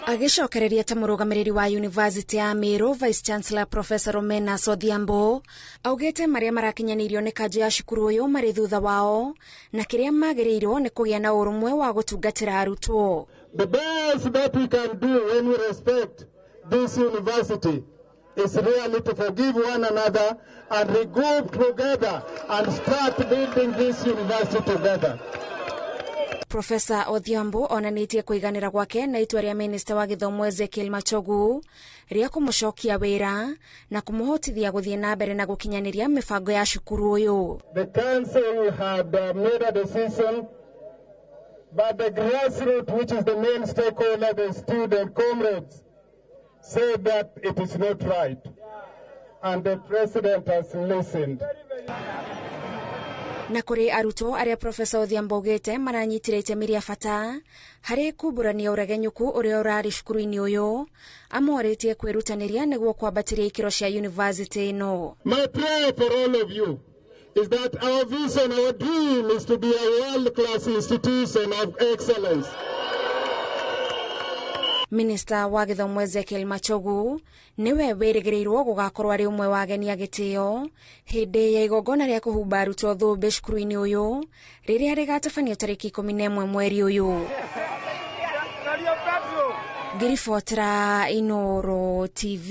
Agĩcokereria ta mũrũgamĩrĩri wa university ya Meru Vice Chancellor Professor Meru VC Odhiambo augĩte marĩa marakinyanĩirio nĩ kanjũ ya cukuru ũyũ marĩ thutha wao na kĩrĩa magĩrĩirwo nĩ kũgĩa na ũrũmwe wa gũtungatĩra arutwo. The best that we can do when we respect this university is really to forgive one another and regroup together and start building this university together. Professor Odhiambo onanĩtie kũiganĩra gwake na itua rĩa Minister wa Gĩthomo Machogu rĩa kũmũcokia wĩra na kũmũhotithia gũthiĩ na mbere na gũkinyanĩria mĩbango ya cukuru ũyũ. The council had made a decision, but the grassroots, which is the main stakeholder, the student comrades, said that it is not right, and the president has listened. Na kũrĩ arutwo arĩa Professor Odhiambo augĩte maranyitire itemi rĩa bata harĩ kumbũrania ũregenyũku ũrĩa ũrarĩ cukuru-inĩ ũyũ, amorĩtie kwĩrutanĩria nĩguo kwambatĩria ikĩro cia university ĩno. My prayer for all of you is that our vision, our dream is to be a world-class institution of excellence. Minister wa Gĩthomo Machogu niwe wĩrĩgĩrĩirwo gũgakorwo arĩ ũmwe wa ageni a gĩtĩo hĩndĩ ya igongona rĩa kũhumba arutwo thũmbĩ cukuru-inĩ ũyũ rĩrĩa rĩgatabanio tarĩki 11 mweri ũyũ. Ngĩribotera Inooro TV.